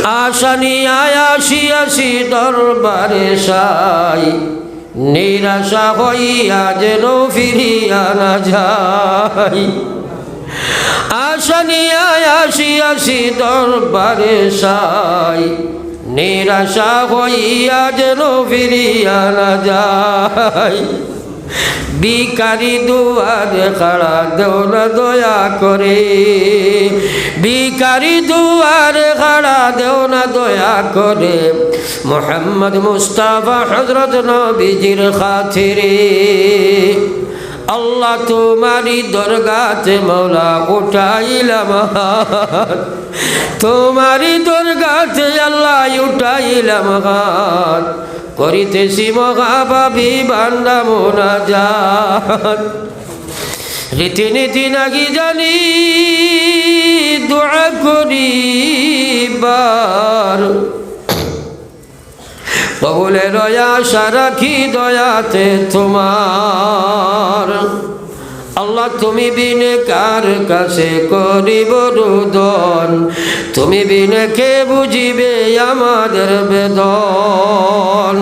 আশানি আয়াসি দরবারে সাই, নিরাশা হইয়া যেন ফিরিয়া না যাই। আশানি আয়াসি দরবারে সাই, নিরাশা হইয়া যেন ফিরিয়া না যাই। ভিখারি দুয়ারে খাড়া দেও না দয়া করে, ভিখারি দুয়ারে খাড়া দেও না দয়া করে, মুহাম্মদ মুস্তাফা হযরত নবীজির খাতিরে। আল্লাহ তোমারি দরগাতে মৌলা উঠাইলাম হাত, তোমারি দরগাতে আল্লাহ উঠাইলাম হাত, করিতেছি মহাভাবী বান্দা মোনাজাত। রীতিনীতি নাকি জানি দোয়া করিবার, কবুলের আশা রাখি দয়াতে তোমার। আল্লাহ তুমি বিনে কার কাছে করিব রুদন, তুমি বিনে কে বুঝিবে আমাদের বেদন।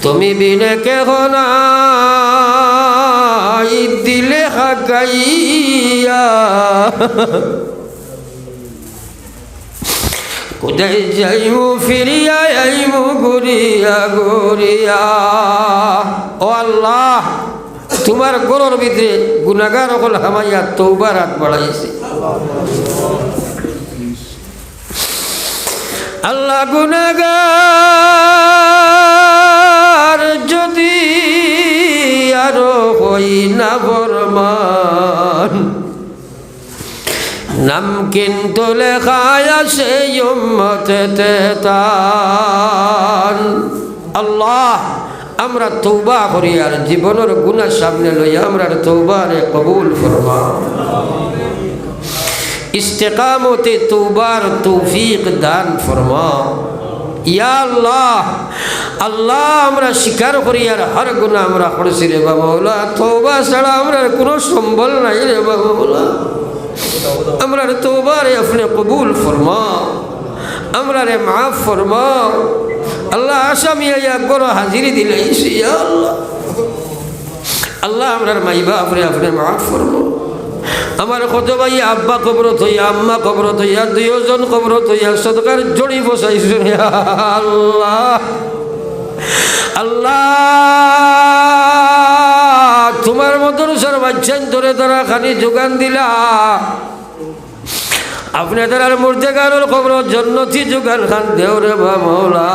তুমি বিনে কে নাই দিলে হাকাইয়া, কোথায় যাইমু ফিরিয়া আইমু ঘুরিয়া ঘুরিয়া। ও আল্লাহ, তোমার গরুর ভিতরে গুনাহগার হল হামাইয়া তওবার হাত বাড়াইছে। আল্লাহ গুনাহগার যদি আরো হই না ফরমান, নাম কিন্তু লেখায় আছে উম্মতেতে তান। আল্লাহ আমরা তওবা করি আর জীবনের গুনাহ সামনে লইয়া আমরার তওবারে কবুল ফরমাও। ইস্তেকামতে তওবার তৌফিক দান ফরমাও ইয়া আল্লাহ। আল্লাহ আমরা স্বীকার করি আর হর গুনাহ আমরা করছি রে বাবা। তওবা ছাড়া আমরা কোনো সম্বল নাই রে বাবা। আমরার তওবারে আপনি কবুল ফরমাও, আমরারে মাফ ফরমাও। আল্লাহ আসামি আয়া বড় হাজিরি দিলাইছি ইয়া আল্লাহ। আল্লাহ আমরার মাই বাপরে আপনি মাফ ফরমাও। আমার কত ভাই আব্বা কবরত হইয়া, আম্মা কবরত হইয়া, দুইজন কবরত হইয়া সদকার জড়ি বসাইছেন ইয়া আল্লাহ। আল্লাহ তোমার মাদ্রাসার বাচ্চান ধরে তারা খানি যোগান দিলা, আপনি তার মুর্দেগানোর খবর জন্নতি যোগান খান দেও রে মৌলা।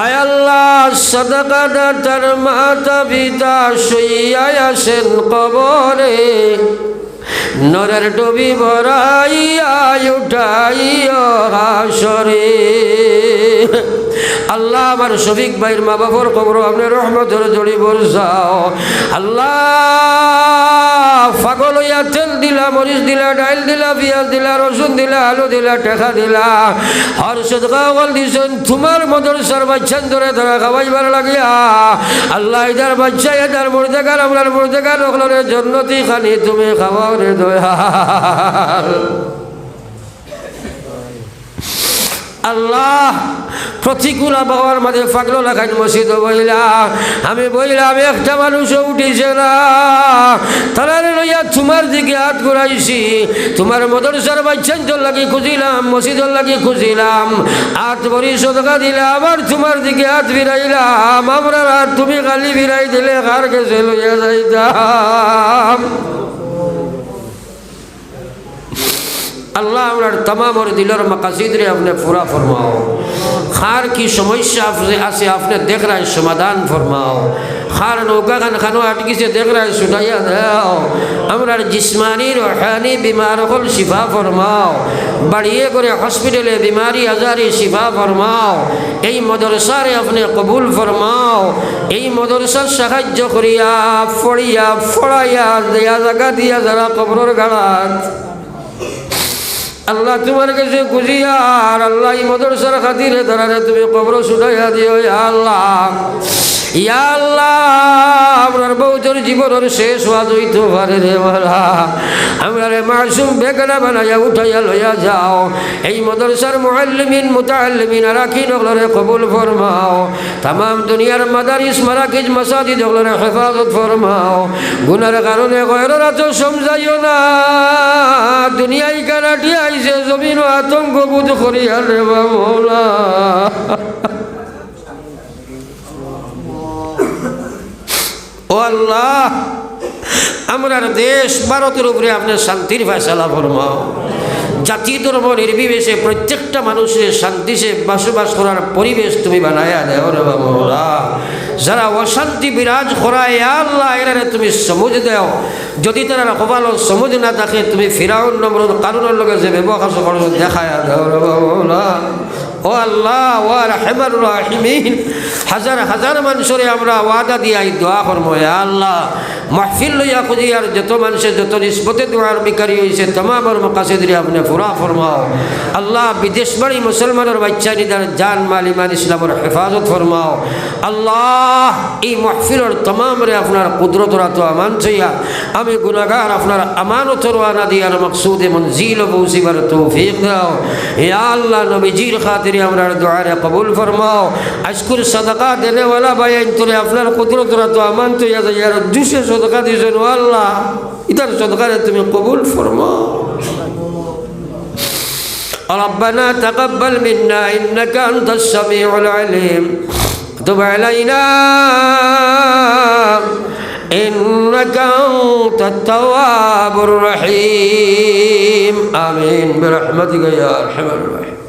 আয় আল্লাহ সাদাকা দাতার মাতা পিতা শুইয়া আছেন কবরে, নরের ডবি ভরাইয়া উঠাইয়া হাসরে। আল্লাহ আমার শফিক ভাইয়ের মা বাবার কবর আপনি রহমতের জড়ি বর্ষাও। আল্লাহ পাগল হইয়া তেল দিলা, মরিচ দিলা, ডাইল দিলা, পিঁয়াজ দিলা, রসুন দিলা, আলু দিলা, টেকা দিলা, হর সদকা ওয়াল দিছেন তোমার মাদ্রাসার বাচ্চান ধরে ধরা খাওয়াইবার লাগিয়া। আল্লাহ এদার বাচ্চা এদার মুর্দেগার আমরার মুর্দেগার ওগুলোর জন্নতি খানি তুমি খাওয়াও রে দয়াল। আল্লাহ প্রতিকূল আবহাওয়ার মাঝে পাগল লাগাই মসজিদ বইলা, আমি বইলাম একটা মানুষও উঠিছে না, তারা লইয়া তোমার দিকে হাত ঘুরাইছি। তোমার মাদ্রাসার বাচ্চাঞ্চল লাগি খুঁজিলাম, মসজিদর লাগি খুঁজিলাম, হাত ভরি সদকা দিলাম আর তোমার দিকে হাত ফিরাইলাম। আমরা হাত তুমি খালি ফিরাই দিলে কার কাছে লইয়া যাইতাম। আল্লাহ আমার তমামর দিলের মাকাসিদ রে আপনি পুরা ফরমাও। খার কি সমস্যা আছে আপনি দেখ রায় সমাধান ফরমাও। খার নৌকা খান খানো আটকিছে দেখ রায় শুনাইয়া দাও। আমরার জিসমানি রুহানি বিমার হল শিফা ফরমাও। বাড়িয়ে করে হসপিটালে বিমারি আজারি শিফা ফরমাও। এই মাদ্রাসারে আপনি কবুল ফরমাও। এই মাদ্রাসার সাহায্য করিয়া পড়িয়া ফড়াইয়া দেয়া জায়গা দিয়া যারা কবরের গাড়াত আল্লাহ তোমার কাছে খুঁজিয়ার আল্লাহ এই মাদ্রাসার খাতিরে ধরারে তুমি কবর শুনাইয়া দিও ইয়া আল্লাহ। ইয়া আল্লাহ আমরার বউজোর জীবনের শেষ হওয়া হইতে পারে রে মারা আমরা রে মাসুম বেগানা বানাইয়া উঠাইয়া লইয়া যাও এই মাদ্রাসার মুআল্লিমিন মুতাআল্লিমিন রাখি নগলরে কবুল ফরমাও तमाम দুনিয়ার মাদারিস মারাকিজ মাসাজিদ নগলরে হেফাজত ফরমাও গুনার কারণে গয়ররা তো সমঝাইও না দুনিয়ায় কারাটি আইছে জমিন আতঙ্ক বোধ করিয়া রে মাওলা ও আল্লাহ আমরার দেশ ভারতের উপরে আপনার শান্তির ফয়সালা ফরমাও জাতি ধর্ম নির্বিশেষে প্রত্যেকটা মানুষের শান্তিতে বসবাস করার পরিবেশ তুমি বানায়া দেও রে বাবা যারা অশান্তি বিরাজ করায় আল্লাহ এরা তুমি সমুজ দেও যদি তারা কপাল সমুজ না থাকে তুমি ফিরাউন নমরুদ কারুনের লগে যে ব্যবহার করো দেখায়া দেও রে বাবা ও আল্লাহ ও রাহমানুর রাহিমিন হাজার হাজার মানুষরে আমরা ওয়াদা দিয়াই দোয়া করবো আল্লাহ মাহফিল লইয়া খুঁজি আর যত মানুষের যত নিসবতে দোয়ার বিকারী হয়েছে তমামের মকাসিদ আপনি পুরা ফরমাও আল্লাহ বিদেশ বাড়ি মুসলমানের বাচ্চা নিদার জান মাল ইমান ইসলামের হেফাজত ফরমাও আল্লাহ এই মাহফিলের তমামরে আপনার কুদরতরা তো আমান চাইয়া আমি গুনাহগার আপনার আমানতর ওয়ানা দিয়ার মকসুদে মনজিল পৌঁছিবার তৌফিক দাও ইয়া আল্লাহ নবীজির খাতিরে আমরা দোয়ারে কবুল ফরমাও আজকুর সাদাকা দেনে ওয়ালা ভাই তোরে আপনার কুদরতরা তো আমান চাইয়া যাইয়ার দুশে সাদাকা দিয়েছেন আল্লাহ ইতার সাদাকারে তুমি কবুল ফরমাও ربنا تقبل منا إنك أنت السميع العليم تب علينا إنك أنت التواب الرحيم آمين برحمتك يا أرحم الراحمين